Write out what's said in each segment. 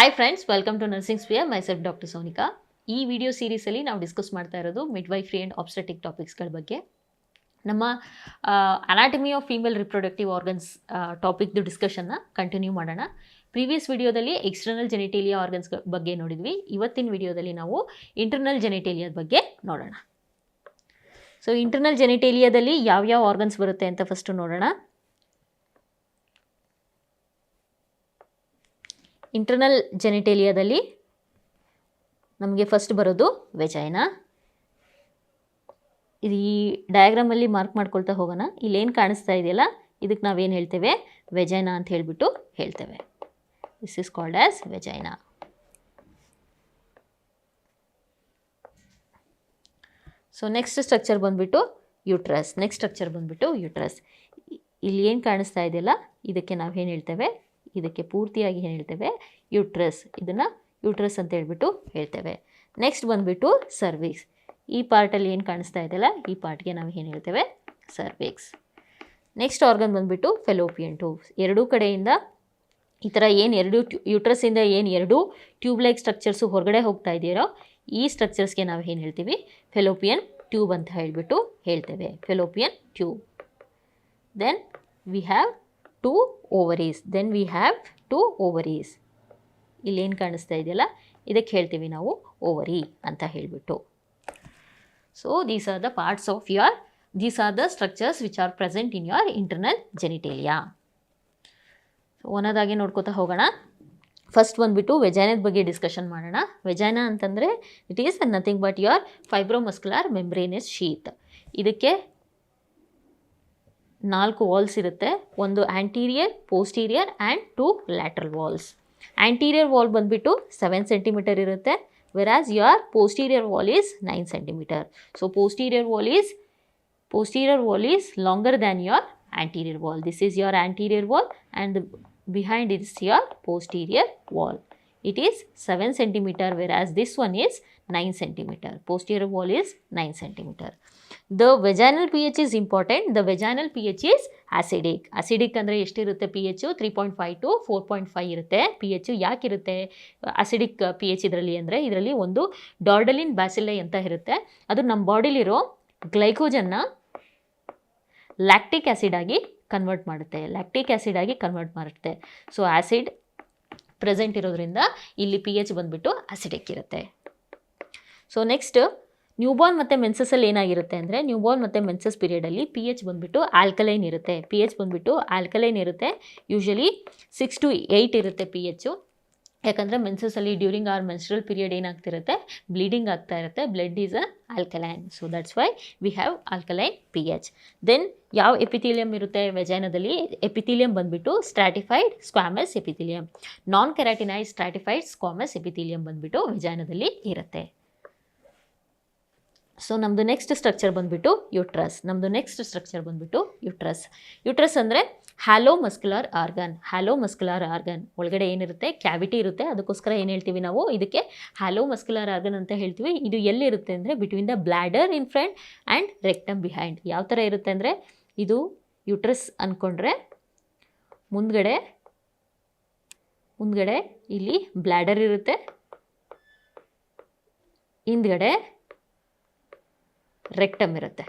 Hi friends, welcome to nursing sphere. Myself doctor Sonika. ಈ video ಸೀರೀಸಲ್ಲಿ ನಾವು discuss ಮಾಡ್ತಾ ಇರೋದು ಮಿಡ್ವೈಫ್ರಿ ಆ್ಯಂಡ್ ಆಬ್ಸ್ಟೆಟಿಕ್ ಟಾಪಿಕ್ಸ್ಗಳ ಬಗ್ಗೆ. ನಮ್ಮ anatomy of female reproductive organs ಟಾಪಿಕ್ದು ಡಿಸ್ಕಷನ್ನ ಕಂಟಿನ್ಯೂ ಮಾಡೋಣ. ಪ್ರೀವಿಯಸ್ ವಿಡಿಯೋದಲ್ಲಿ ಎಕ್ಸ್ಟರ್ನಲ್ ಜೆನಿಟೇಲಿಯಾ ಆರ್ಗನ್ಸ್ ಬಗ್ಗೆ ನೋಡಿದ್ವಿ. ಇವತ್ತಿನ ವಿಡಿಯೋದಲ್ಲಿ ನಾವು ಇಂಟರ್ನಲ್ ಜೆನಿಟೇಲಿಯಾದ ಬಗ್ಗೆ ನೋಡೋಣ. ಸೊ ಇಂಟರ್ನಲ್ ಜೆನಿಟೇಲಿಯಾದಲ್ಲಿ ಯಾವ್ಯಾವ ಆರ್ಗನ್ಸ್ ಬರುತ್ತೆ ಅಂತ ಫಸ್ಟು ನೋಡೋಣ. ಇಂಟರ್ನಲ್ ಜೆನಿಟೇಲಿಯಾದಲ್ಲಿ ನಮಗೆ ಫಸ್ಟ್ ಬರೋದು ವೆಜೈನಾ. ಇದು ಈ ಡಯಾಗ್ರಾಮಲ್ಲಿ ಮಾರ್ಕ್ ಮಾಡ್ಕೊಳ್ತಾ ಹೋಗೋಣ. ಇಲ್ಲೇನು ಕಾಣಿಸ್ತಾ ಇದೆಯಲ್ಲ, ಇದಕ್ಕೆ ನಾವೇನು ಹೇಳ್ತೇವೆ? ವೆಜೈನಾ ಅಂತ ಹೇಳಿಬಿಟ್ಟು ಹೇಳ್ತೇವೆ. This is called as vagina. So next structure ಬಂದುಬಿಟ್ಟು ಯೂಟ್ರಸ್. ಇಲ್ಲಿ ಏನು ಕಾಣಿಸ್ತಾ ಇದೆಯಲ್ಲ, ಇದಕ್ಕೆ ನಾವು ಏನು ಹೇಳ್ತೇವೆ? ಇದಕ್ಕೆ ಪೂರ್ತಿಯಾಗಿ ಏನು ಹೇಳ್ತೇವೆ? ಯೂಟ್ರಸ್. ಇದನ್ನು ಯೂಟ್ರಸ್ ಅಂತ ಹೇಳ್ಬಿಟ್ಟು ಹೇಳ್ತೇವೆ. ನೆಕ್ಸ್ಟ್ ಬಂದುಬಿಟ್ಟು ಸರ್ವಿಕ್ಸ್. ಈ ಪಾರ್ಟಲ್ಲಿ ಏನು ಕಾಣಿಸ್ತಾ ಇದೆಯಲ್ಲ, ಈ ಪಾರ್ಟ್ಗೆ ನಾವು ಏನು ಹೇಳ್ತೇವೆ? ಸರ್ವಿಕ್ಸ್. ನೆಕ್ಸ್ಟ್ ಆರ್ಗನ್ ಬಂದುಬಿಟ್ಟು ಫೆಲೋಪಿಯನ್ ಟ್ಯೂಬ್ಸ್. ಎರಡೂ ಕಡೆಯಿಂದ ಈ ಥರ ಏನು ಎರಡು ಯೂಟ್ರಸ್ಸಿಂದ ಏನು ಎರಡು ಟ್ಯೂಬ್ ಲೈಕ್ ಸ್ಟ್ರಕ್ಚರ್ಸು ಹೊರಗಡೆ ಹೋಗ್ತಾ ಇದೆಯೋ, ಈ ಸ್ಟ್ರಕ್ಚರ್ಸ್ಗೆ ನಾವು ಏನು ಹೇಳ್ತೀವಿ? ಫೆಲೋಪಿಯನ್ ಟ್ಯೂಬ್ ಅಂತ ಹೇಳಿಬಿಟ್ಟು ಹೇಳ್ತೇವೆ. Fallopian tube. Then we have two ovaries. ಇಲ್ಲೇನು ಕಾಣಿಸ್ತಾ ಇದೆಯಲ್ಲ, ಇದಕ್ಕೆ ಹೇಳ್ತೀವಿ ನಾವು ಓವರಿ ಅಂತ ಹೇಳಿಬಿಟ್ಟು. So these are the structures which are present in your internal genitalia. So ಒಂದೊಂದಾಗಿ ನೋಡ್ಕೋತಾ ಹೋಗೋಣ. ಫಸ್ಟ್ ಬಂದುಬಿಟ್ಟು ವೆಜೈನದ ಬಗ್ಗೆ ಡಿಸ್ಕಷನ್ ಮಾಡೋಣ. ವೆಜೈನಾ ಅಂತಂದರೆ it is nothing but your fibromuscular membranous sheath. ಇದಕ್ಕೆ 4 ವಾಲ್ಸ್ ಇರುತ್ತೆ. ಒಂದು anterior, posterior and 2 lateral walls. Anterior wall ಬಂದುಬಿಟ್ಟು 7 ಸೆಂಟಿಮೀಟರ್ ಇರುತ್ತೆ, whereas your posterior wall is 9 centimetre. So posterior wall is longer than your anterior wall. This is your anterior wall and behind it is your posterior wall. It is 7 centimeter, whereas this one is 9 centimeter. Posterior wall is 9 centimeter. The vaginal pH is important. The vaginal pH is acidic. Acidic ಅಂದರೆ ಎಷ್ಟಿರುತ್ತೆ? pH 3.5 to 4.5 ಇರುತ್ತೆ. pH ಯಾಕೆ ಇರುತ್ತೆ acidic pH ಇದರಲ್ಲಿ ಅಂದರೆ, ಇದರಲ್ಲಿ ಒಂದು ಡಾರ್ಡಲಿನ್ ಬ್ಯಾಸಿಲೈ ಅಂತ ಇರುತ್ತೆ. ಅದು ನಮ್ಮ ಬಾಡಿಲಿರೋ ಗ್ಲೈಕೋಜನ್ನ ಲ್ಯಾಕ್ಟಿಕ್ ಆ್ಯಸಿಡ್ ಆಗಿ ಕನ್ವರ್ಟ್ ಮಾಡುತ್ತೆ. ಸೊ ಆ್ಯಸಿಡ್ ಪ್ರೆಸೆಂಟ್ ಇರೋದ್ರಿಂದ ಇಲ್ಲಿ pH ಬಂದುಬಿಟ್ಟು ಅಸಿಡಿಕ್ ಇರುತ್ತೆ. ಸೊ ನೆಕ್ಸ್ಟ್ ನ್ಯೂಬಾರ್ನ್ ಮತ್ತು ಮೆನ್ಸಸ್ಸಲ್ಲಿ ಏನಾಗಿರುತ್ತೆ ಅಂದರೆ, ನ್ಯೂಬಾರ್ನ್ ಮತ್ತು ಮೆನ್ಸಸ್ ಪೀರಿಯಡಲ್ಲಿ pH ಬಂದುಬಿಟ್ಟು ಆಲ್ಕಲೈನ್ ಇರುತ್ತೆ. ಯೂಶಲಿ 6 to 8 ಇರುತ್ತೆ pH. ಯಾಕಂದರೆ ಮೆನ್ಸಸ್ಸಲ್ಲಿ ಡ್ಯೂರಿಂಗ್ ಆರ್ ಮೆನ್ಸ್ಟ್ರಲ್ ಪೀರಿಯಡ್ ಏನಾಗ್ತಿರುತ್ತೆ? ಬ್ಲೀಡಿಂಗ್ ಆಗ್ತಾ ಇರುತ್ತೆ. Blood is alkaline. So that's why we have alkaline pH. ದೆನ್ ಯಾವ ಎಪಿಥೀಲಿಯಂ ಇರುತ್ತೆ ವೆಜೈನದಲ್ಲಿ? ಎಪಿಥೀಲಿಯಂ ಬಂದುಬಿಟ್ಟು stratified squamous epithelium. Non keratinized stratified squamous epithelium ಬಂದುಬಿಟ್ಟು ವೆಜೈನದಲ್ಲಿ ಇರುತ್ತೆ. ಸೊ ನಮ್ಮದು ನೆಕ್ಸ್ಟ್ ಸ್ಟ್ರಕ್ಚರ್ ಬಂದುಬಿಟ್ಟು ಯೂಟ್ರಸ್. ಯೂಟ್ರಸ್ ಅಂದರೆ ಹ್ಯಾಲೋ ಮಸ್ಕ್ಯುಲರ್ ಆರ್ಗನ್. ಒಳಗಡೆ ಏನಿರುತ್ತೆ? ಕ್ಯಾವಿಟಿ ಇರುತ್ತೆ. ಅದಕ್ಕೋಸ್ಕರ ಏನು ಹೇಳ್ತೀವಿ ನಾವು? ಇದಕ್ಕೆ ಹ್ಯಾಲೋ ಮಸ್ಕ್ಯುಲರ್ ಆರ್ಗನ್ ಅಂತ ಹೇಳ್ತೀವಿ. ಇದು ಎಲ್ಲಿರುತ್ತೆ ಅಂದರೆ, between the bladder in front and rectum behind. ಯಾವ ಥರ ಇರುತ್ತೆ ಅಂದರೆ, ಇದು ಯೂಟ್ರಸ್ ಅಂದ್ಕೊಂಡ್ರೆ ಮುಂದ್ಗಡೆ ಇಲ್ಲಿ ಬ್ಲ್ಯಾಡರ್ ಇರುತ್ತೆ, ಹಿಂದ್ಗಡೆ ರೆಕ್ಟಮ್ ಇರುತ್ತೆ.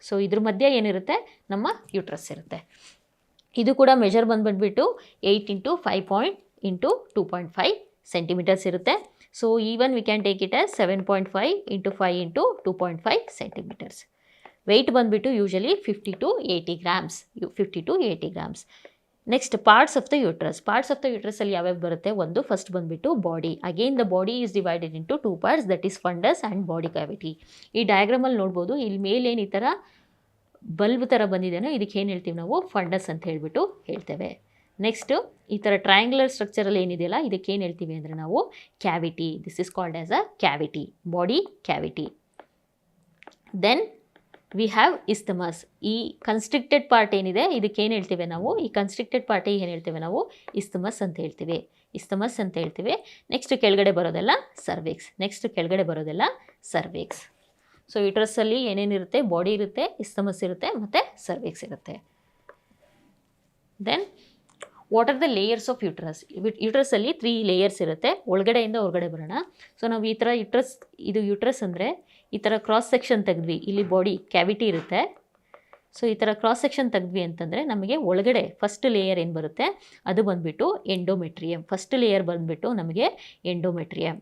ಸೊ ಇದ್ರ ಮಧ್ಯೆ ಏನಿರುತ್ತೆ? ನಮ್ಮ ಯೂಟ್ರಸ್ ಇರುತ್ತೆ. ಇದು ಕೂಡ ಮೆಜರ್ ಬಂದುಬಿಟ್ಟು 8 into 5 into 2.5 ಸೆಂಟಿಮೀಟರ್ಸ್ ಇರುತ್ತೆ. So even we can take it as 7.5 into 5 into 2.5 centimetres. Weight ಬಂದುಬಿಟ್ಟು usually 50 to 80 grams. Next parts of the ಯೂಟ್ರಸ್ಸಲ್ಲಿ ಯಾವ್ಯಾವ ಬರುತ್ತೆ? ಒಂದು ಫಸ್ಟ್ ಬಂದುಬಿಟ್ಟು body. Again the body is divided into 2 parts, that is fundus and body cavity. ಈ ಡಯಾಗ್ರಾಮಲ್ಲಿ ನೋಡ್ಬೋದು, ಇಲ್ಲಿ ಮೇಲೇನು ಈ ಥರ ಬಲ್ಬ್ ಥರ ಬಂದಿದೆಯೋ, ಇದಕ್ಕೆ ಏನು ಹೇಳ್ತೀವಿ ನಾವು? ಫಂಡಸ್ ಅಂತ ಹೇಳಿಬಿಟ್ಟು ಹೇಳ್ತೇವೆ. ನೆಕ್ಸ್ಟು ಈ ಥರ ಟ್ರಯಾಂಗ್ಯುಲರ್ ಸ್ಟ್ರಕ್ಚರಲ್ಲಿ ಏನಿದೆಯಲ್ಲ, ಇದಕ್ಕೆ ಏನು ಹೇಳ್ತೀವಿ ಅಂದರೆ ನಾವು cavity. This is called as a cavity, body cavity. Then we have isthmus. ಈ ಕನ್ಸ್ಟ್ರಿಕ್ಟೆಡ್ ಪಾರ್ಟ್ ಏನಿದೆ, ಇದಕ್ಕೆ ಏನು ಹೇಳ್ತೇವೆ ನಾವು? ಈ ಕನ್ಸ್ಟ್ರಿಕ್ಟೆಡ್ ಪಾರ್ಟಿಗೆ ಏನು ಹೇಳ್ತೇವೆ ನಾವು? ಇಸ್ತಮಸ್ ಅಂತ ಹೇಳ್ತೀವಿ. ನೆಕ್ಸ್ಟ್ ಕೆಳಗಡೆ ಬರೋದೆಲ್ಲ ಸರ್ವಿಕ್ಸ್. ಸೊ ಯೂಟ್ರಸ್ಸಲ್ಲಿ ಏನೇನಿರುತ್ತೆ? ಬಾಡಿ ಇರುತ್ತೆ, ಇಸ್ತಮಸ್ ಇರುತ್ತೆ, ಮತ್ತು ಸರ್ವಿಕ್ಸ್ ಇರುತ್ತೆ. Then what are the layers of uterus? ಯೂಟ್ರಸ್ಸಲ್ಲಿ 3 ಲೇಯರ್ಸ್ ಇರುತ್ತೆ. ಒಳಗಡೆಯಿಂದ ಹೊರಗಡೆ ಬರೋಣ. ಸೊ ನಾವು ಈ ಥರ ಇದು ಯೂಟ್ರಸ್ ಅಂದರೆ ಈ ಥರ ಕ್ರಾಸ್ ಸೆಕ್ಷನ್ ತೆಗೆದ್ವಿ, ಇಲ್ಲಿ ಬಾಡಿ ಕ್ಯಾವಿಟಿ ಇರುತ್ತೆ. ಸೊ ಈ ಥರ ಕ್ರಾಸ್ ಸೆಕ್ಷನ್ ತೆಗೆದ್ವಿ ಅಂತಂದರೆ ನಮಗೆ ಒಳಗಡೆ ಫಸ್ಟ್ ಲೇಯರ್ ಏನು ಬರುತ್ತೆ ಅದು ಬಂದುಬಿಟ್ಟು ಎಂಡೋಮೆಟ್ರಿಯಮ್. ಫಸ್ಟ್ ಲೇಯರ್ ಬಂದುಬಿಟ್ಟು ನಮಗೆ endometrium.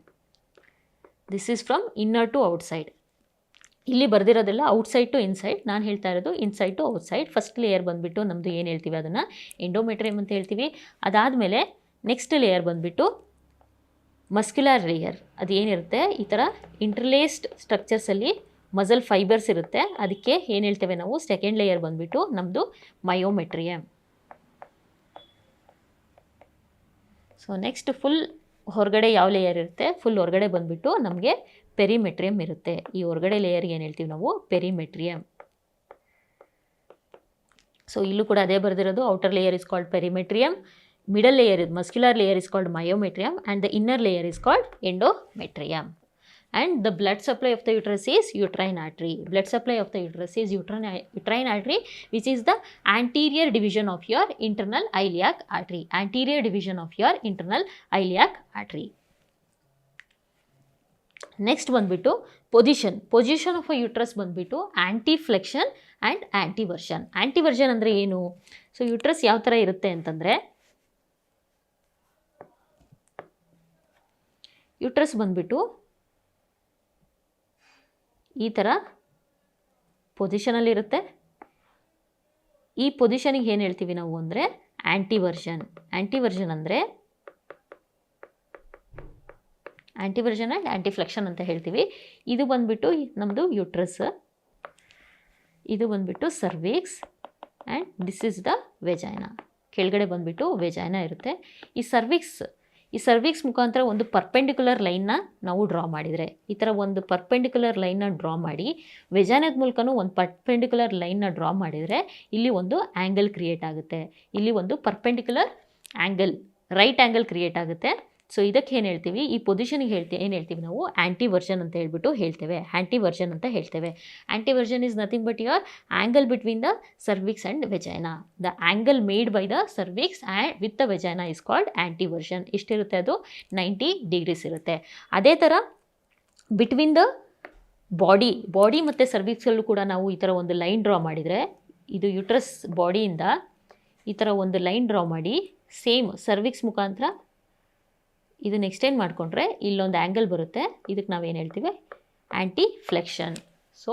This is from inner to outside. ಇಲ್ಲಿ ಬರೆದಿರೋದೆಲ್ಲ ಔಟ್ಸೈಡ್ ಟು ಇನ್ಸೈಡ್, ನಾನು ಹೇಳ್ತಾ ಇರೋದು inside to outside. First layer ಬಂದುಬಿಟ್ಟು ನಮ್ಮದು ಏನು ಹೇಳ್ತೀವಿ ಅದನ್ನು ಎಂಡೋಮೆಟ್ರಿಯಮ್ ಅಂತ ಹೇಳ್ತೀವಿ. ಅದಾದಮೇಲೆ ನೆಕ್ಸ್ಟ್ ಲೇಯರ್ ಬಂದುಬಿಟ್ಟು ಮಸ್ಕ್ಯುಲರ್ ಲೇಯರ್. ಅದು ಏನಿರುತ್ತೆ ಈ ಥರ ಇಂಟರ್ಲೇಸ್ಡ್ ಸ್ಟ್ರಕ್ಚರ್ಸಲ್ಲಿ ಮಸಲ್ ಫೈಬರ್ಸ್ ಇರುತ್ತೆ, ಅದಕ್ಕೆ ಏನು ಹೇಳ್ತೇವೆ ನಾವು ಸೆಕೆಂಡ್ ಲೇಯರ್ ಬಂದುಬಿಟ್ಟು ನಮ್ಮದು ಮಯೋಮೆಟ್ರಿಯಮ್. ಸೊ ನೆಕ್ಸ್ಟ್ ಫುಲ್ ಹೊರಗಡೆ ಯಾವ ಲೇಯರ್ ಇರುತ್ತೆ, ಫುಲ್ ಹೊರಗಡೆ ಬಂದುಬಿಟ್ಟು ನಮಗೆ ಪೆರಿಮೆಟ್ರಿಯಮ್ ಇರುತ್ತೆ. ಈ ಹೊರಗಡೆ ಲೇಯರ್ಗೆ ಏನು ಹೇಳ್ತೀವಿ ನಾವು ಪೆರಿಮೆಟ್ರಿಯಮ್. ಸೊ ಇಲ್ಲೂ ಕೂಡ ಅದೇ ಬರೆದಿರೋದು, outer layer is called perimetrium, middle layer is muscular layer is called myometrium, and the inner layer is called endometrium. And the blood supply of the uterus is uterine artery. Blood supply of the uterus is uterine artery, which is the anterior division of your internal iliac artery. Anterior division of your internal iliac artery. Next ಬಂದ್ಬಿಟ್ಟು position of a uterus ಬಂದ್ಬಿಟ್ಟು ಆಂಟಿಫ್ಲೆಕ್ಷನ್ and ಆಂಟಿವರ್ಷನ್. ಆಂಟಿವರ್ಷನ್ ಅಂದರೆ ಏನು? So uterus ಯಾವ ಥರ ಇರುತ್ತೆ ಅಂತಂದರೆ, uterus ಬಂದ್ಬಿಟ್ಟು ಈ ಥರ ಪೊಸಿಷನಲ್ಲಿರುತ್ತೆ. ಈ ಪೊಸಿಷನಿಗೆ ಏನು ಹೇಳ್ತೀವಿ ನಾವು ಅಂದರೆ ಆಂಟಿವರ್ಷನ್. ಆಂಟಿವರ್ಷನ್ ಅಂದರೆ ಆಂಟಿವರ್ಷನ್ ಆ್ಯಂಡ್ ಆಂಟಿಫ್ಲೆಕ್ಷನ್ ಅಂತ ಹೇಳ್ತೀವಿ. ಇದು ಬಂದ್ಬಿಟ್ಟು ನಮ್ಮದು ಯೂಟ್ರಸ್, ಇದು ಬಂದ್ಬಿಟ್ಟು cervix, and this is the vagina. ಕೆಳಗಡೆ ಬಂದ್ಬಿಟ್ಟು ವೆಜೈನಾ ಇರುತ್ತೆ. ಈ ಸರ್ವಿಕ್ಸ್ ಮುಖಾಂತರ ಒಂದು ಪರ್ಪೆಂಡಿಕ್ಯುಲರ್ ಲೈನ್ನ ನಾವು ಡ್ರಾ ಮಾಡಿದರೆ, ಈ ಥರ ಒಂದು ಪರ್ಪೆಂಡಿಕ್ಯುಲರ್ ಲೈನ್ನ ಡ್ರಾ ಮಾಡಿ ವೆಜೈನದ ಮೂಲಕನೂ ಒಂದು ಪರ್ಪೆಂಡಿಕ್ಯುಲರ್ ಲೈನ್ನ ಡ್ರಾ ಮಾಡಿದರೆ ಇಲ್ಲಿ ಒಂದು ಆ್ಯಂಗಲ್ ಕ್ರಿಯೇಟ್ ಆಗುತ್ತೆ. ಇಲ್ಲಿ ಒಂದು perpendicular angle, right angle create ಆಗುತ್ತೆ. ಸೊ ಇದಕ್ಕೆ ಏನು ಹೇಳ್ತೀವಿ, ಈ ಪೊಸಿಷನಿಗೆ ಏನು ಹೇಳ್ತೀವಿ ನಾವು ಆಂಟಿವರ್ಷನ್ ಅಂತ ಹೇಳ್ಬಿಟ್ಟು ಹೇಳ್ತೇವೆ. ಆಂಟಿವರ್ಷನ್ ಅಂತ ಹೇಳ್ತೇವೆ. Anteversion is nothing but your angle between the cervix and vagina. The angle made by the cervix and with the vagina is called anteversion. ಎಷ್ಟಿರುತ್ತೆ ಅದು 90 ಡಿಗ್ರೀಸ್ ಇರುತ್ತೆ. ಅದೇ ಥರ ಬಿಟ್ವೀನ್ ದ ಬಾಡಿ ಮತ್ತು ಸರ್ವಿಕ್ಸಲ್ಲೂ ಕೂಡ ನಾವು ಈ ಥರ ಒಂದು ಲೈನ್ ಡ್ರಾ ಮಾಡಿದರೆ, ಇದು ಯೂಟ್ರಸ್ ಬಾಡಿಯಿಂದ ಈ ಥರ ಒಂದು ಲೈನ್ ಡ್ರಾ ಮಾಡಿ ಸೇಮ್ ಸರ್ವಿಕ್ಸ್ ಮುಖಾಂತರ ಇದನ್ನು ಎಕ್ಸ್ಟೆಂಡ್ ಮಾಡಿಕೊಂಡ್ರೆ ಇಲ್ಲೊಂದು ಆ್ಯಂಗಲ್ ಬರುತ್ತೆ. ಇದಕ್ಕೆ ನಾವೇನು ಹೇಳ್ತೀವಿ anteflexion. So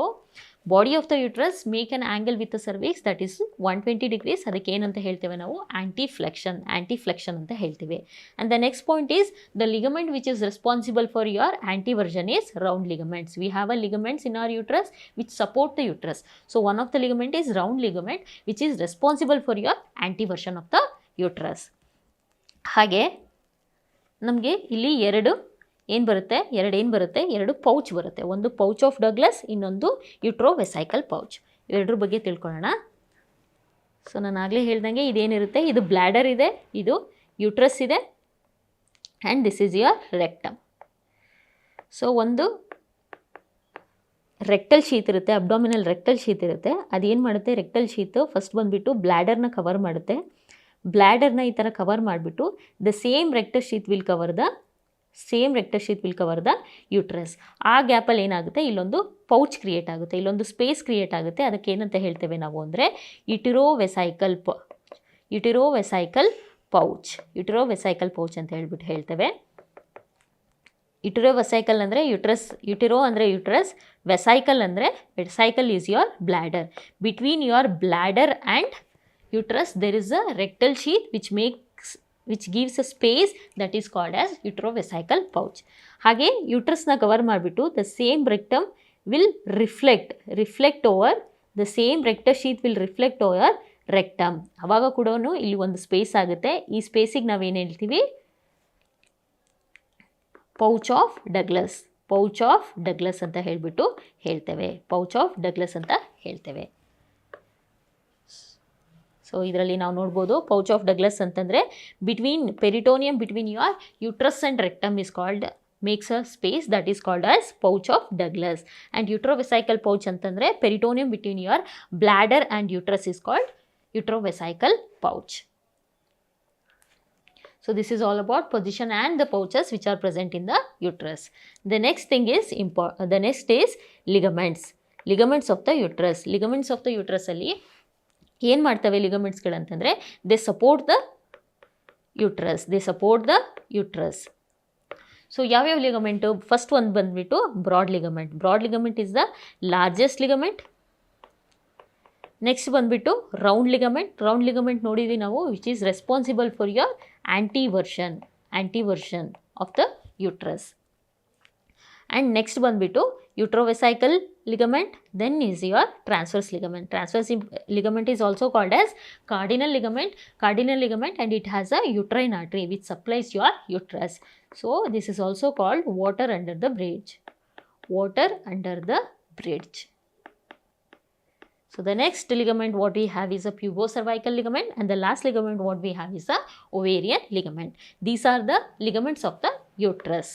body of the uterus make an angle with the cervix that is 120 degrees. ಅದಕ್ಕೆ ಏನಂತ ಹೇಳ್ತೇವೆ ನಾವು ಆ್ಯಂಟಿಫ್ಲೆಕ್ಷನ್ ಅಂತ ಹೇಳ್ತೀವಿ. And the next point is the ligament which is responsible for your anteversion is round ligaments. We have a ligaments in our uterus which support the uterus. So one of the ligament is round ligament which is responsible for your anteversion of the uterus. ಹಾಗೆ ನಮಗೆ ಇಲ್ಲಿ ಎರಡು pouch ಬರುತ್ತೆ. ಒಂದು pouch of ಡಗ್ಲಸ್, ಇನ್ನೊಂದು ಯುಟ್ರೋವೆಸೈಕಲ್ pouch. ಇವೆರಡರ ಬಗ್ಗೆ ತಿಳ್ಕೊಳ್ಳೋಣ. ಸೊ ನಾನು ಆಗಲೇ ಹೇಳ್ದಂಗೆ ಇದೇನಿರುತ್ತೆ, ಇದು ಬ್ಲ್ಯಾಡರ್ ಇದೆ, ಇದು ಯೂಟ್ರಸ್ ಇದೆ, and this is your rectum. So ಒಂದು ರೆಕ್ಟಲ್ ಶೀತ್ ಇರುತ್ತೆ, ಅಬ್ಡಾಮಿನಲ್ ರೆಕ್ಟಲ್ ಶೀತ್ ಇರುತ್ತೆ. ಅದೇನು ಮಾಡುತ್ತೆ, ರೆಕ್ಟಲ್ ಶೀತು ಫಸ್ಟ್ ಬಂದುಬಿಟ್ಟು ಬ್ಲ್ಯಾಡರ್ನ ಕವರ್ ಮಾಡುತ್ತೆ. ಬ್ಲ್ಯಾಡರ್ನ ಈ ಥರ ಕವರ್ ಮಾಡಿಬಿಟ್ಟು the same rectal sheath will cover the uterus. ಆ ಗ್ಯಾಪಲ್ಲಿ ಏನಾಗುತ್ತೆ, ಇಲ್ಲೊಂದು ಪೌಚ್ ಕ್ರಿಯೇಟ್ ಆಗುತ್ತೆ, ಇಲ್ಲೊಂದು ಸ್ಪೇಸ್ ಕ್ರಿಯೇಟ್ ಆಗುತ್ತೆ. ಅದಕ್ಕೆ ಏನಂತ ಹೇಳ್ತೇವೆ ನಾವು ಅಂದರೆ ಯುಟಿರೋವೆಸೈಕಲ್ ಪೌಚ್ ಅಂತ ಹೇಳ್ತೇವೆ. ಯುಟಿರೋವೆಸೈಕಲ್ ಅಂದರೆ ಯುಟಿರೋ ಅಂದರೆ ಯೂಟ್ರಸ್, ವೆಸೈಕಲ್ ಅಂದರೆ vesical is your bladder. Between your bladder and uterus there is a rectal sheath which gives a space that is called as uterovesical pouch. ಹಾಗೆ ಯೂಟ್ರಸ್ನ ಕವರ್ ಮಾಡಿಬಿಟ್ಟು the same rectum will reflect over the same rectal sheath will reflect over rectum. ಆವಾಗ ಕೂಡ ಇಲ್ಲಿ ಒಂದು space ಆಗುತ್ತೆ. ಈ ಸ್ಪೇಸಿಗೆ ನಾವೇನು ಹೇಳ್ತೀವಿ, ಪೌಚ್ ಆಫ್ ಡಗ್ಲಸ್ ಅಂತ ಹೇಳ್ಬಿಟ್ಟು ಹೇಳ್ತೇವೆ. ಸೊ ಇದರಲ್ಲಿ ನಾವು ನೋಡ್ಬೋದು, ಪೌಚ್ ಆಫ್ ಡಗ್ಲಸ್ ಅಂತಂದರೆ peritoneum between your uterus and rectum is called makes a space that is called as pouch of Douglas. And uterovesical pouch ಅಂತಂದರೆ peritoneum between your bladder and uterus is called uterovesical pouch. So this is all about position and the pouches which are present in the uterus. The next thing is ligaments. Ligaments of the uterus. Ligaments of the uterus ಅಲ್ಲಿ ಏನು ಮಾಡ್ತವೆ ಲಿಗಮೆಂಟ್ಸ್ಗಳಂತಂದರೆ they support the uterus. So ಯಾವ್ಯಾವ ligament? First ಒಂದು ಬಂದುಬಿಟ್ಟು broad ligament. Broad ligament is the largest ligament. Next ಬಂದುಬಿಟ್ಟು round ligament. Round ligament ನೋಡಿದ್ವಿ ನಾವು, which is responsible for your anteversion of the uterus. And next ಬಂದುಬಿಟ್ಟು uterovesical ligament, then is your transverse ligament. Transverse ligament is also called as cardinal ligament, and it has a uterine artery which supplies your uterus. So this is also called water under the bridge. So the next ligament what we have is a pubocervical ligament, and the last ligament what we have is a ovarian ligament. These are the ligaments of the uterus.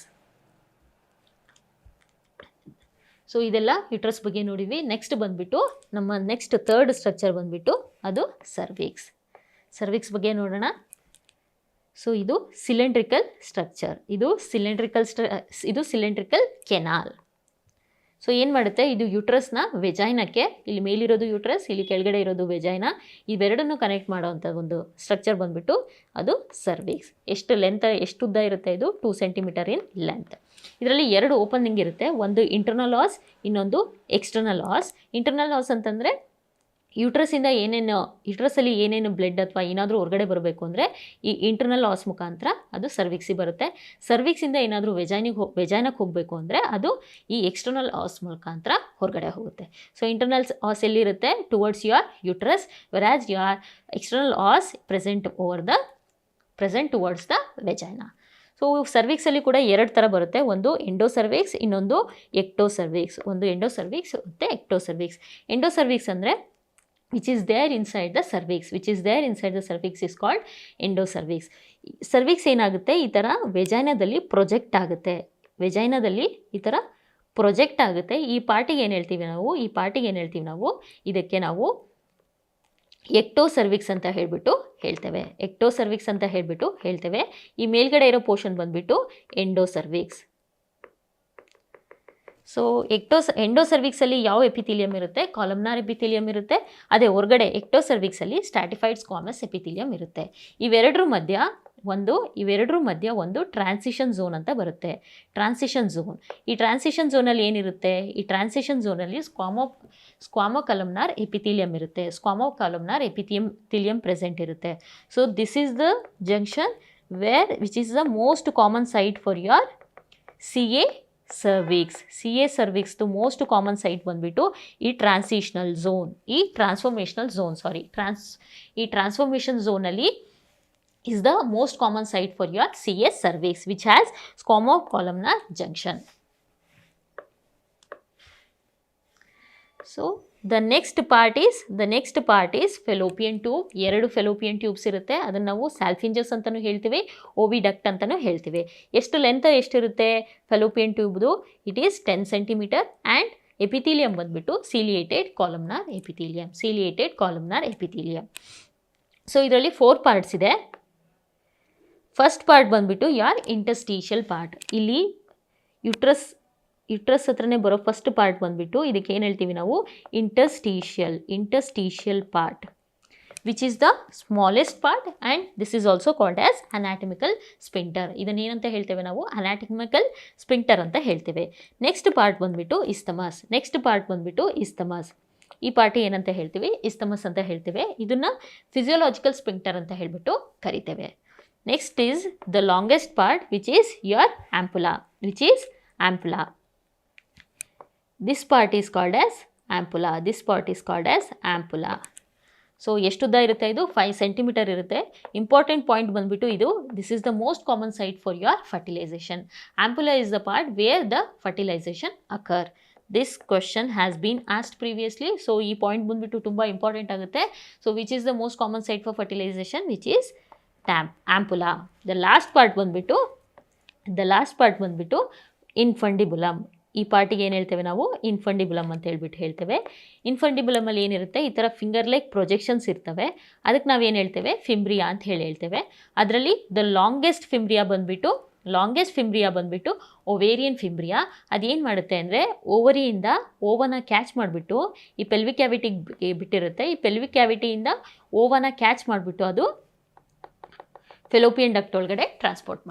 So ಇದೆಲ್ಲ uterus ಬಗ್ಗೆ ನೋಡಿವಿ. Next ಬಂದುಬಿಟ್ಟು ನಮ್ಮ next third structure ಬಂದುಬಿಟ್ಟು ಅದು cervix ಬಗ್ಗೆ ನೋಡೋಣ. So ಇದು ಸಿಲಿಂಡ್ರಿಕಲ್ ಸ್ಟ್ರಕ್ಚರ್, ಇದು ಸಿಲಿಂಡ್ರಿಕಲ್ ಕೆನಾಲ್. ಸೊ ಏನು ಮಾಡುತ್ತೆ, ಇದು ಯುಟ್ರಸ್ನ ವೆಜೈನಕ್ಕೆ, ಇಲ್ಲಿ ಮೇಲಿರೋದು ಯುಟ್ರಸ್, ಇಲ್ಲಿ ಕೆಳಗಡೆ ಇರೋದು ವೆಜೈನ, ಇವೆರಡನ್ನು ಕನೆಕ್ಟ್ ಮಾಡೋವಂಥ ಒಂದು ಸ್ಟ್ರಕ್ಚರ್ ಬಂದುಬಿಟ್ಟು ಅದು ಸರ್ವಿಕ್ಸ್. ಎಷ್ಟು ಉದ್ದ ಇರುತ್ತೆ ಇದು? 2 ಸೆಂಟಿಮೀಟರ್ ಇನ್ ಲೆಂತ್. ಇದರಲ್ಲಿ 2 ಓಪನಿಂಗ್ ಇರುತ್ತೆ, ಒಂದು ಇಂಟರ್ನಲ್ ಆಸ್, ಇನ್ನೊಂದು ಎಕ್ಸ್ಟರ್ನಲ್ ಆಸ್. ಇಂಟರ್ನಲ್ ಆಸ್ ಅಂತಂದರೆ ಯುಟ್ರಸಲ್ಲಿ ಏನೇನು ಬ್ಲಡ್ ಅಥವಾ ಏನಾದರೂ ಹೊರಗಡೆ ಬರಬೇಕು ಅಂದರೆ ಈ ಇಂಟರ್ನಲ್ ಆಸ್ ಮುಖಾಂತರ ಅದು ಸರ್ವಿಕ್ಸಿಗೆ ಬರುತ್ತೆ. ಸರ್ವಿಕ್ಸಿಂದ ಏನಾದರೂ ವೆಜೈನಕ್ಕೆ ಹೋಗಬೇಕು ಅಂದರೆ ಅದು ಈ ಎಕ್ಸ್ಟರ್ನಲ್ ಆಸ್ ಮುಖಾಂತರ ಹೊರಗಡೆ ಹೋಗುತ್ತೆ. ಸೊ ಇಂಟರ್ನಲ್ ಆಸ್ ಎಲ್ಲಿರುತ್ತೆ? Towards your uterus, versus your external os present towards the vagina. So ಸರ್ವಿಕ್ಸಲ್ಲಿ ಕೂಡ 2 ಥರ ಬರುತ್ತೆ, ಒಂದು ಎಂಡೋಸರ್ವಿಕ್ಸ್, ಇನ್ನೊಂದು ಎಕ್ಟೋಸರ್ವಿಕ್ಸ್. ಒಂದು ಎಂಡೋಸರ್ವಿಕ್ಸ್ ಮತ್ತು ಎಕ್ಟೋಸರ್ವಿಕ್ಸ್. ಎಂಡೋಸರ್ವಿಕ್ಸ್ ಅಂದರೆ which is there inside the cervix is called endocervix. Cervix ಏನಾಗುತ್ತೆ, ಈ ಥರ ವೆಜೈನಾದಲ್ಲಿ ಪ್ರೊಜೆಕ್ಟ್ ಆಗುತ್ತೆ. ಈ ಪಾರ್ಟಿಗೆ ಏನು ಹೇಳ್ತೀವಿ ನಾವು? ಇದಕ್ಕೆ ನಾವು ಎಕ್ಟೋಸರ್ವಿಕ್ಸ್ ಅಂತ ಹೇಳ್ತೇವೆ. ಈ ಮೇಲ್ಗಡೆ ಇರೋ ಪೋರ್ಷನ್ ಬಂದುಬಿಟ್ಟು ಎಂಡೋಸರ್ವಿಕ್ಸ್. ಸೊ ಎಂಡೋಸರ್ವಿಕ್ಸಲ್ಲಿ ಯಾವ ಎಪಿಥೀಲಿಯಂ ಇರುತ್ತೆ? ಕಾಲಮ್ನಾರ್ ಎಪಿಥೀಲಿಯಂ ಇರುತ್ತೆ. ಅದೇ ಹೊರಗಡೆ ಎಕ್ಟೋಸರ್ವಿಕ್ಸಲ್ಲಿ ಸ್ಟ್ಯಾಟಿಫೈಡ್ ಸ್ಕ್ವಾಮಸ್ ಎಪಿಥೀಲಿಯಂ ಇರುತ್ತೆ. ಇವೆರಡರ ಮಧ್ಯ ಒಂದು ಟ್ರಾನ್ಸಿಷನ್ ಝೋನ್ ಅಂತ ಬರುತ್ತೆ. ಈ ಟ್ರಾನ್ಸಿಷನ್ ಝೋನಲ್ಲಿ ಏನಿರುತ್ತೆ? ಈ ಟ್ರಾನ್ಸಿಷನ್ ಝೋನಲ್ಲಿ ಸ್ಕ್ವಾಮೋಕಾಲಮ್ನಾರ್ ಎಪಿಥೀಲಿಯಂ ಇರುತ್ತೆ. ಸ್ಕ್ವಾಮೋಕಾಲಮ್ನಾರ್ ಎಪಿಥೀಲಿಯಂ ಪ್ರೆಸೆಂಟ್ ಇರುತ್ತೆ. So this is the junction which is the most common site for your CA cervix most common site ಬಂದುಬಿಟ್ಟು ಈ transformational ಝೋನಲ್ಲಿ is the most common site for your CS cervix, which has squamocolumnar junction. So the next part is fallopian tube. 2 fallopian tubes ಇರುತ್ತೆ. ಅದನ್ನು ನಾವು ಸ್ಯಾಲ್ಫಿಂಜಸ್ ಅಂತಲೂ ಹೇಳ್ತೀವಿ, ಓವಿಡಕ್ಟ್ ಅಂತಲೂ ಹೇಳ್ತೀವಿ. ಎಷ್ಟು ಲೆಂತ್ ಎಷ್ಟಿರುತ್ತೆ fallopian tubeದು? It is 10 centimetre. And epithelium ಬಂದುಬಿಟ್ಟು ciliated columnar epithelium. ಸೊ ಇದರಲ್ಲಿ 4 ಪಾರ್ಟ್ಸ್ ಇದೆ. ಫಸ್ಟ್ ಪಾರ್ಟ್ ಬಂದುಬಿಟ್ಟು ಯಾರ್ ಇಂಟರ್ಸ್ಟೀಷಿಯಲ್ ಪಾರ್ಟ್. ಇಲ್ಲಿ ಯುಟ್ರಸ್ ಹತ್ರನೇ ಬರೋ ಫಸ್ಟ್ ಪಾರ್ಟ್ ಬಂದುಬಿಟ್ಟು ಇದಕ್ಕೆ ಏನು ಹೇಳ್ತೀವಿ ನಾವು? Interstitial part, which is the smallest part, and this is also called as anatomical sphincter. ಇದನ್ನೇನಂತ ಹೇಳ್ತೇವೆ ನಾವು? ಅನಾಟಮಿಕಲ್ ಸ್ಪಿಂಟರ್ ಅಂತ ಹೇಳ್ತೇವೆ. ನೆಕ್ಸ್ಟ್ ಪಾರ್ಟ್ ಬಂದುಬಿಟ್ಟು ಇಸ್ತಮಸ್. ಈ ಪಾರ್ಟಿ ಏನಂತ ಹೇಳ್ತೀವಿ? ಇಸ್ತಮಸ್ ಅಂತ ಹೇಳ್ತೇವೆ. ಇದನ್ನು ಫಿಸಿಯೋಲಾಜಿಕಲ್ ಸ್ಪಿಂಕ್ಟರ್ ಅಂತ ಹೇಳಿಬಿಟ್ಟು ಕರಿತೇವೆ. Next is the longest part which is your ampulla. This part is called as ampulla. So ಎಷ್ಟುದ್ದ ಇರುತ್ತೆ ಇದು? 5 ಸೆಂಟಿಮೀಟರ್ ಇರುತ್ತೆ. ಇಂಪಾರ್ಟೆಂಟ್ ಪಾಯಿಂಟ್ ಬಂದುಬಿಟ್ಟು ಇದು, this is the most common site for your fertilisation. Ampulla is the part where the fertilisation occur. This question has been asked previously. So ಈ point ಬಂದುಬಿಟ್ಟು ತುಂಬ important ಆಗುತ್ತೆ. So which is the most common site for fertilisation? Which is ಆಂಪುಲಾ. The last part ಬಂದುಬಿಟ್ಟು ಇನ್ಫಂಡಿಬುಲಮ್. ಈ ಪಾರ್ಟಿಗೆ ಏನು ಹೇಳ್ತೇವೆ ನಾವು ಇನ್ಫಂಡಿಬುಲಮ್ ಅಂತ ಹೇಳ್ತೇವೆ. ಇನ್ಫಂಡಿಬುಲಮಲ್ಲಿ ಏನಿರುತ್ತೆ, ಈ ಥರ ಫಿಂಗರ್ ಲೈಕ್ ಪ್ರೊಜೆಕ್ಷನ್ಸ್ ಇರ್ತವೆ. ಅದಕ್ಕೆ ನಾವೇನು ಹೇಳ್ತೇವೆ, ಫಿಮ್ರಿಯಾ ಅಂತ ಹೇಳ್ತೇವೆ. ಅದರಲ್ಲಿ ಲಾಂಗೆಸ್ಟ್ ಫಿಮ್ರಿಯಾ ಬಂದುಬಿಟ್ಟು ಓವೇರಿಯನ್ ಫಿಮ್ರಿಯಾ. ಅದೇನು ಮಾಡುತ್ತೆ ಅಂದರೆ ಓವರಿಯಿಂದ ಓವನ ಕ್ಯಾಚ್ ಮಾಡಿಬಿಟ್ಟು ಈ ಪೆಲ್ವಿಕ್ ಕ್ಯಾವಿಟಿಗೆ ಬಿಟ್ಟಿರುತ್ತೆ. ಈ ಪೆಲ್ವಿಕ್ ಕ್ಯಾವಿಟಿಯಿಂದ ಓವನ ಕ್ಯಾಚ್ ಮಾಡಿಬಿಟ್ಟು ಅದು ಫೆಲೋಪಿಯನ್ ಡಕ್ಟ್ ಒಳಗಡೆ ಟ್ರಾನ್ಸ್ಪೋರ್ಟ್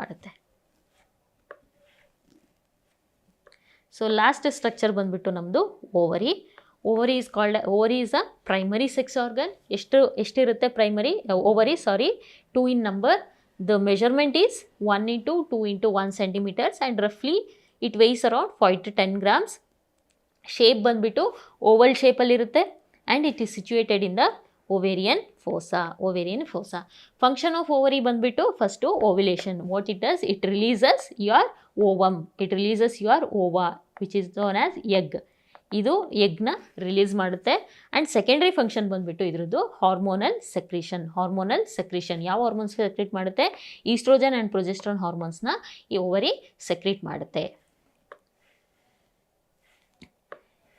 ಮಾಡುತ್ತೆ. ಸೊ ಲಾಸ್ಟ್ ಸ್ಟ್ರಕ್ಚರ್ ಬಂದುಬಿಟ್ಟು ನಮ್ಮದು ovary. Ovary is a primary sex organ. ಎಷ್ಟಿರುತ್ತೆ primary ovary 2 in number. The measurement is 1 into 2 into 1 centimeters and roughly it weighs around 5 to 10 grams. Shape ಬಂದುಬಿಟ್ಟು Oval ಶೇಪಲ್ಲಿರುತ್ತೆ and it is situated in the ovarian fossa. Function of ovary ಬಂದುಬಿಟ್ಟು first ovulation. What it does, it releases your ovum, ova which is known as egg. ಇದು ಎಗ್ನ release ಮಾಡುತ್ತೆ. And secondary function ಬಂದುಬಿಟ್ಟು ಇದ್ರದ್ದು hormonal secretion. ಯಾವ hormones secrete ಮಾಡುತ್ತೆ? Oestrogen and progesterone ಹಾರ್ಮೋನ್ಸ್ನ ಈ ಓವರಿ ಸೆಕ್ರೀಟ್ ಮಾಡುತ್ತೆ.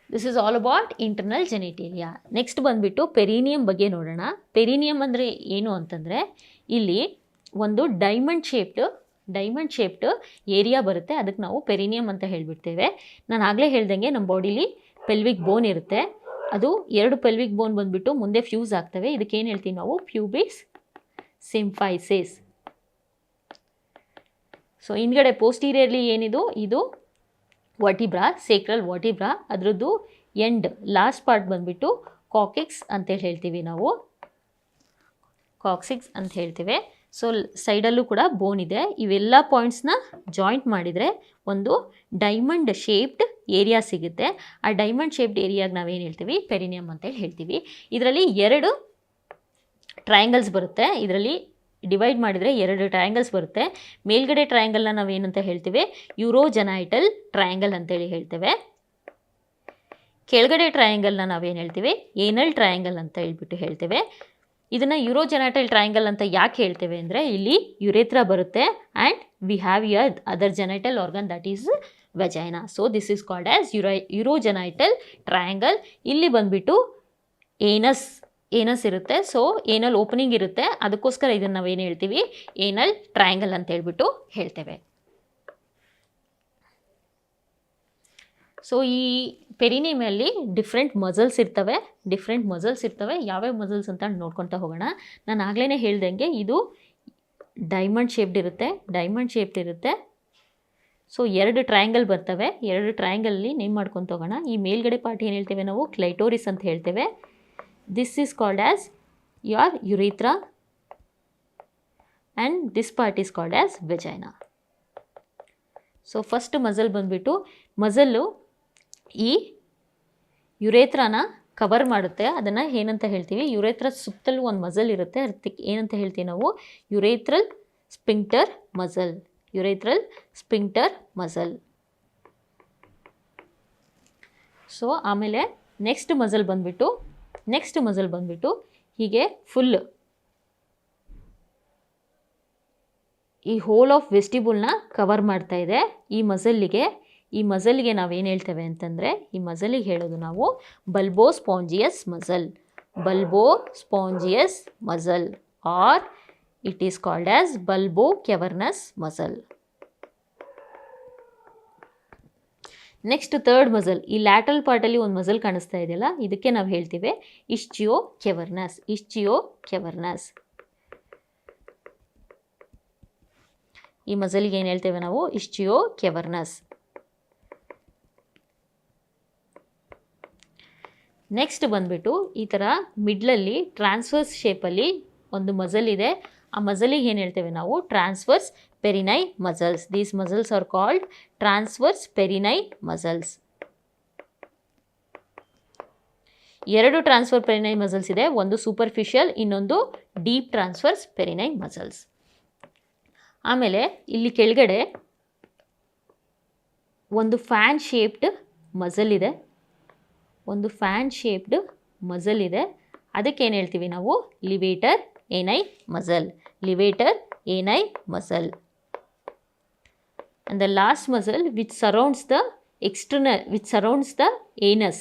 This is all about internal genitalia. Next ಬಂದುಬಿಟ್ಟು ಪೆರಿನಿಯಮ್ ಬಗ್ಗೆ ನೋಡೋಣ. ಪೆರಿನಿಯಮ್ ಅಂದರೆ ಏನು ಅಂತಂದರೆ, ಇಲ್ಲಿ ಒಂದು ಡೈಮಂಡ್ ಶೇಪ್ಡ್ ಏರಿಯಾ ಬರುತ್ತೆ. ಅದಕ್ಕೆ ನಾವು ಪೆರಿನಿಯಮ್ ಅಂತ ಹೇಳಿಬಿಡ್ತೇವೆ. ನಾನು ಆಗಲೇ ಹೇಳ್ದಂಗೆ ನಮ್ಮ ಬಾಡಿಲಿ ಪೆಲ್ವಿಕ್ ಬೋನ್ ಇರುತ್ತೆ. ಅದು 2 ಪೆಲ್ವಿಕ್ ಬೋನ್ ಬಂದುಬಿಟ್ಟು ಮುಂದೆ ಫ್ಯೂಸ್ ಆಗ್ತವೆ. ಇದಕ್ಕೇನು ಹೇಳ್ತೀವಿ ನಾವು? ಪ್ಯೂಬಿಸ್ ಸಿಂಫೈಸಿಸ್. ಸೊ ಹಿಂದ್ಗಡೆ ಪೋಸ್ಟೀರಿಯರ್ಲಿ ಏನಿದು, ಇದು ವರ್ಟಿಬ್ರಾ, ಸೇಕ್ರಲ್ ವರ್ಟಿಬ್ರಾ. ಅದರದ್ದು ಎಂಡ್ ಲಾಸ್ಟ್ ಪಾರ್ಟ್ ಬಂದುಬಿಟ್ಟು ಕಾಕ್ಸಿಕ್ಸ್ ಅಂತೇಳಿ ಹೇಳ್ತೀವಿ ನಾವು. ಸೊ ಸೈಡಲ್ಲೂ ಕೂಡ ಬೋನ್ ಇದೆ. ಇವೆಲ್ಲ ಪಾಯಿಂಟ್ಸ್ನ ಜಾಯಿಂಟ್ ಮಾಡಿದರೆ ಒಂದು ಡೈಮಂಡ್ ಶೇಪ್ಡ್ ಏರಿಯಾ ಸಿಗುತ್ತೆ. ಆ ಡೈಮಂಡ್ ಶೇಪ್ಡ್ ಏರಿಯಾಗೆ ನಾವೇನು ಹೇಳ್ತೀವಿ? ಪೆರಿನಿಯಮ್ ಅಂತೇಳಿ ಹೇಳ್ತೀವಿ. ಇದರಲ್ಲಿ 2 ಟ್ರಯಾಂಗಲ್ಸ್ ಬರುತ್ತೆ. ಇದರಲ್ಲಿ ಡಿವೈಡ್ ಮಾಡಿದರೆ 2 ಟ್ರಯಾಂಗಲ್ಸ್ ಬರುತ್ತೆ. ಮೇಲ್ಗಡೆ ಟ್ರಯಾಂಗಲ್ನ ನಾವೇನಂತ ಹೇಳ್ತೀವಿ? ಯೂರೋಜೆನೈಟಲ್ ಟ್ರಯಾಂಗಲ್ ಅಂತೇಳಿ ಹೇಳ್ತೇವೆ. ಕೆಳಗಡೆ ಟ್ರಯಾಂಗಲ್ನ ನಾವೇನು ಹೇಳ್ತೀವಿ? ಏನಲ್ ಟ್ರಯಾಂಗಲ್ ಅಂತ ಹೇಳ್ತೇವೆ. ಇದನ್ನು ಯೂರೋಜೆನೈಟಲ್ ಟ್ರಯಾಂಗಲ್ ಅಂತ ಯಾಕೆ ಹೇಳ್ತೇವೆ ಅಂದರೆ, ಇಲ್ಲಿ ಯುರೇತ್ರಾ ಬರುತ್ತೆ and we have your other genital organ that is vagina. So this is called as urogenital triangle. ಇಲ್ಲಿ ಬಂದುಬಿಟ್ಟು ಏನಸ್ ಇರುತ್ತೆ. ಸೊ ಏನಲ್ ಓಪನಿಂಗ್ ಇರುತ್ತೆ. ಅದಕ್ಕೋಸ್ಕರ ಇದನ್ನು ನಾವೇನು ಹೇಳ್ತೀವಿ? ಏನಲ್ ಟ್ರಯಾಂಗಲ್ ಅಂತ ಹೇಳ್ತೇವೆ. ಸೊ ಈ ಪೆರಿನಿಯಮಲ್ಲಿ ಡಿಫ್ರೆಂಟ್ ಮಸಲ್ಸ್ ಇರ್ತವೆ. ಯಾವ್ಯಾವ ಮಸಲ್ಸ್ ಅಂತ ನೋಡ್ಕೊತಾ ಹೋಗೋಣ. ನಾನು ಆಗಲೇ ಹೇಳ್ದಂಗೆ ಇದು ಡೈಮಂಡ್ ಶೇಪ್ಡ್ ಇರುತ್ತೆ. ಸೊ 2 ಟ್ರಯಾಂಗಲ್ ಬರ್ತವೆ. 2 ಟ್ರಯಾಂಗಲಲ್ಲಿ ನೇಮ್ ಮಾಡ್ಕೊತ ಹೋಗೋಣ. ಈ ಮೇಲ್ಗಡೆ ಪಾರ್ಟ್ ಏನು ಹೇಳ್ತೇವೆ ನಾವು? ಕ್ಲೈಟೋರಿಸ್ ಅಂತ ಹೇಳ್ತೇವೆ. This is called as your urethra and this part is called as vagina. So first muscle ಬಂದುಬಿಟ್ಟು ಈ ಯುರೇತ್ರಾನ ಕವರ್ ಮಾಡುತ್ತೆ. ಅದನ್ನು ಏನಂತ ಹೇಳ್ತೀವಿ? ಯುರೇತ್ರಾ ಸುತ್ತಲೂ ಒಂದು ಮಸಲ್ ಇರುತ್ತೆ. ಅದಕ್ಕೆ ಏನಂತ ಹೇಳ್ತೀವಿ ನಾವು? ಯುರೇತ್ರಲ್ ಸ್ಪಿಂಕ್ಟರ್ ಸೊ ಆಮೇಲೆ ನೆಕ್ಸ್ಟ್ ಮಸಲ್ ಬಂದುಬಿಟ್ಟು ಹೀಗೆ ಫುಲ್ ಈ ಹೋಲ್ ಆಫ್ ವೆಸ್ಟಿಬುಲ್ನ ಕವರ್ ಮಾಡ್ತಾ ಇದೆ. ಈ ಮಸಲ್ಗೆ ನಾವೇನು ಹೇಳ್ತೇವೆ ಅಂತಂದರೆ, ಈ ಮಸಲಿಗೆ ಹೇಳೋದು ನಾವು bulbospongiosus muscle or it is called as bulbocavernosus muscle. Next third muscle, ಈ ಲ್ಯಾಟ್ರಲ್ ಪಾರ್ಟಲ್ಲಿ ಒಂದು ಮಸಲ್ ಕಾಣಿಸ್ತಾ ಇದೆಯಲ್ಲ, ಇದಕ್ಕೆ ನಾವು ಹೇಳ್ತೀವಿ ಇಸ್ಚಿಯೋ ಕ್ಯಾವರ್ನಸ್. ಈ ಮಸಲ್ಗೆ ಏನು ಹೇಳ್ತೇವೆ ನಾವು? ಇಸ್ಚಿಯೋ ಕ್ಯಾವರ್ನಸ್. ನೆಕ್ಸ್ಟ್ ಬಂದುಬಿಟ್ಟು ಈ ಥರ ಮಿಡ್ಲಲ್ಲಿ ಟ್ರಾನ್ಸ್ವರ್ಸ್ ಶೇಪಲ್ಲಿ ಒಂದು ಮಸಲ್ ಇದೆ. ಆ ಮಸಲಿಗೆ ಏನು ಹೇಳ್ತೇವೆ ನಾವು? Transverse perinei muscles. These muscles are called transverse perinei muscles. 2 transverse perinei muscles ಇದೆ. ಒಂದು ಸೂಪರ್ಫಿಷಿಯಲ್, ಇನ್ನೊಂದು ಡೀಪ್ ಟ್ರಾನ್ಸ್ವರ್ಸ್ ಪೆರಿನೈ ಮಸಲ್ಸ್. ಆಮೇಲೆ ಇಲ್ಲಿ ಕೆಳಗಡೆ ಒಂದು ಫ್ಯಾನ್ ಶೇಪ್ಡ್ ಮಸಲ್ ಇದೆ. ಅದಕ್ಕೇನು ಹೇಳ್ತೀವಿ ನಾವು? ಲಿವೇಟರ್ ಏನೈ muscle. and the last muscle which surrounds the anus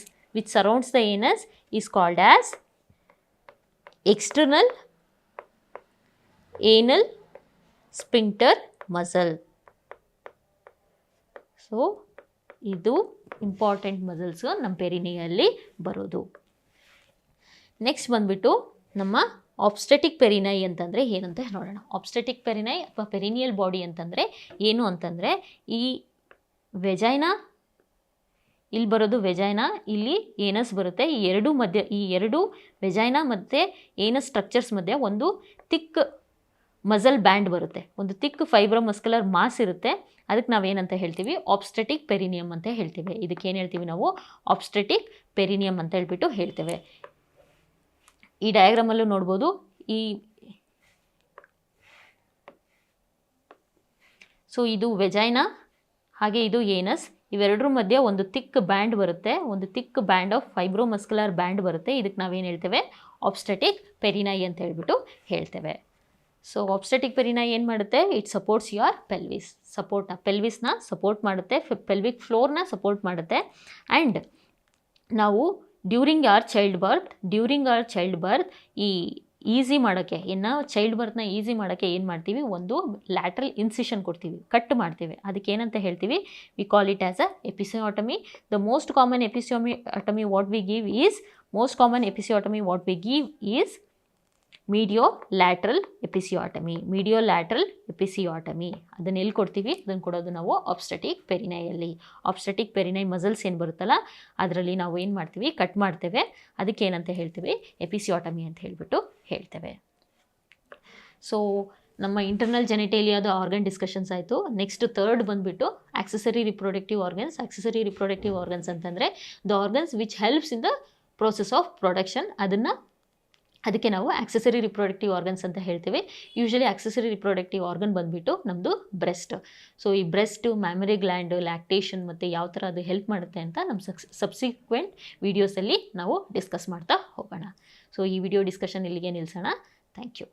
is called as external anal sphincter muscle. So ಇದು ಇಂಪಾರ್ಟೆಂಟ್ ಮಸಲ್ಸ್ ನಮ್ಮ ಪೆರಿನಿಯಲ್ಲಿ ಬರೋದು. ನೆಕ್ಸ್ಟ್ ಬಂದ್ಬಿಟ್ಟು ನಮ್ಮ ಆಬ್ಸ್ಟೆಟಿಕ್ ಪೆರಿನೈ ಅಂತಂದರೆ ಏನಂತ ನೋಡೋಣ. ಆಬ್ಸ್ಟೆಟಿಕ್ ಪೆರಿನೈ ಅಥವಾ ಪೆರಿನಿಯಲ್ ಬಾಡಿ ಅಂತಂದರೆ ಏನು ಅಂತಂದರೆ, ಈ ವೆಜೈನಾ ಇಲ್ಲಿ ಬರೋದು ವೆಜೈನಾ, ಇಲ್ಲಿ ಏನಸ್ ಬರುತ್ತೆ. ಈ ಎರಡು ವೆಜೈನಾ ಮತ್ತು ಏನಸ್ ಸ್ಟ್ರಕ್ಚರ್ಸ್ ಮಧ್ಯೆ ಒಂದು ಥಿಕ್ ಮಸಲ್ ಬ್ಯಾಂಡ್ ಬರುತ್ತೆ, ಒಂದು ಥಿಕ್ ಫೈಬ್ರೋಮಸ್ಕ್ಯುಲರ್ ಮಾಸ್ ಇರುತ್ತೆ. ಅದಕ್ಕೆ ನಾವೇನಂತ ಹೇಳ್ತೀವಿ, ಆಬ್ಸ್ಟೆಟಿಕ್ ಪೆರಿನಿಯಮ್ ಅಂತ ಹೇಳ್ತೀವಿ. ಇದಕ್ಕೆ ಏನು ಹೇಳ್ತೀವಿ ನಾವು, ಆಬ್ಸ್ಟೆಟಿಕ್ ಪೆರಿನಿಯಮ್ ಅಂತ ಹೇಳ್ಬಿಟ್ಟು ಹೇಳ್ತೇವೆ. ಈ ಡಯಾಗ್ರಾಮಲ್ಲೂ ನೋಡ್ಬೋದು, ಸೊ ಇದು ವೆಜೈನಾ ಹಾಗೆ ಇದು ಏನಸ್, ಇವೆರಡರ ಮಧ್ಯೆ ಒಂದು ಥಿಕ್ ಬ್ಯಾಂಡ್ ಬರುತ್ತೆ, ಒಂದು ಥಿಕ್ ಬ್ಯಾಂಡ್ ಆಫ್ ಫೈಬ್ರೋಮಸ್ಕ್ಯುಲರ್ ಬ್ಯಾಂಡ್ ಬರುತ್ತೆ. ಇದಕ್ಕೆ ನಾವೇನು ಹೇಳ್ತೇವೆ, ಆಬ್ಸ್ಟೆಟಿಕ್ ಪೆರಿನೈ ಅಂತ ಹೇಳ್ಬಿಟ್ಟು ಹೇಳ್ತೇವೆ. ಸೊ ಆಬ್ಸ್ಟೆಟಿಕ್ ಪೆರಿನೈ ಏನು ಮಾಡುತ್ತೆ, ಇಟ್ ಸಪೋರ್ಟ್ಸ್ ಯುವರ್ ಪೆಲ್ವಿಸ್, ಪೆಲ್ವಿಸ್ನ ಸಪೋರ್ಟ್ ಮಾಡುತ್ತೆ, ಪೆಲ್ವಿಕ್ ಫ್ಲೋರ್ನ ಸಪೋರ್ಟ್ ಮಾಡುತ್ತೆ. ಆ್ಯಂಡ್ ನಾವು ಡ್ಯೂರಿಂಗ್ ಅವರ್ ಚೈಲ್ಡ್ ಬರ್ತ್ ಈ ಈಸಿ ಮಾಡೋಕ್ಕೆ, ಚೈಲ್ಡ್ ಬರ್ತ್ನ ಈಸಿ ಮಾಡೋಕ್ಕೆ ಏನು ಮಾಡ್ತೀವಿ, ಒಂದು ಲ್ಯಾಟ್ರಲ್ ಇನ್ಸಿಷನ್ ಕೊಡ್ತೀವಿ, ಕಟ್ ಮಾಡ್ತೀವಿ. ಅದಕ್ಕೆ ಏನಂತ ಹೇಳ್ತೀವಿ, we call it as a episiotomy. The most common episiotomy what we give is mediolateral episiotomy. ಅದನ್ನು ಎಲ್ಲಿ ಕೊಡ್ತೀವಿ, ಅದನ್ನು ಕೊಡೋದು ನಾವು ಆಬ್ಸ್ಟೆಟಿಕ್ ಪೆರಿನೈಯಲ್ಲಿ. ಆಬ್ಸ್ಟೆಟಿಕ್ ಪೆರಿನೈ ಮಸಲ್ಸ್ ಏನು ಬರುತ್ತಲ್ಲ, ಅದರಲ್ಲಿ ನಾವು ಏನು ಮಾಡ್ತೀವಿ, ಕಟ್ ಮಾಡ್ತೇವೆ. ಅದಕ್ಕೆ ಏನಂತ ಹೇಳ್ತೀವಿ, ಎಪಿಸಿಯೋಟಮಿ ಅಂತ ಹೇಳ್ಬಿಟ್ಟು ಹೇಳ್ತೇವೆ. ಸೊ ನಮ್ಮ ಇಂಟರ್ನಲ್ ಜೆನಿಟೇಲಿಯಾದ ಆರ್ಗನ್ ಡಿಸ್ಕಷನ್ಸ್ ಆಯಿತು. ನೆಕ್ಸ್ಟ್ ಥರ್ಡ್ ಬಂದುಬಿಟ್ಟು ಆಕ್ಸೆಸರಿ ರಿಪ್ರೊಡಕ್ಟಿವ್ ಆರ್ಗನ್ಸ್ ಅಂತಂದರೆ the organs which helps in the process of production. ಅದಕ್ಕೆ ನಾವು ಆಕ್ಸೆಸರಿ ರಿಪ್ರೊಡಕ್ಟಿವ್ ಆರ್ಗನ್ಸ್ ಅಂತ ಹೇಳ್ತೀವಿ. ಯೂಶಲಿ ಆಕ್ಸೆಸರಿ ರಿಪ್ರೊಡಕ್ಟಿವ್ ಆರ್ಗನ್ ಬಂದುಬಿಟ್ಟು ನಮ್ಮದು ಬ್ರೆಸ್ಟ್. ಸೊ ಈ ಬ್ರೆಸ್ಟು, ಮ್ಯಾಮರಿ ಗ್ಲ್ಯಾಂಡ್, ಲ್ಯಾಕ್ಟೇಷನ್ ಮತ್ತು ಯಾವ ಥರ ಅದು ಹೆಲ್ಪ್ ಮಾಡುತ್ತೆ ಅಂತ ನಮ್ಮ ಸಬ್ಸಿಕ್ವೆಂಟ್ ವೀಡಿಯೋಸಲ್ಲಿ ನಾವು ಡಿಸ್ಕಸ್ ಮಾಡ್ತಾ ಹೋಗೋಣ. ಸೊ ಈ ವಿಡಿಯೋ ಡಿಸ್ಕಷನ್ ಇಲ್ಲಿಗೆ ನಿಲ್ಲಿಸೋಣ. Thank you.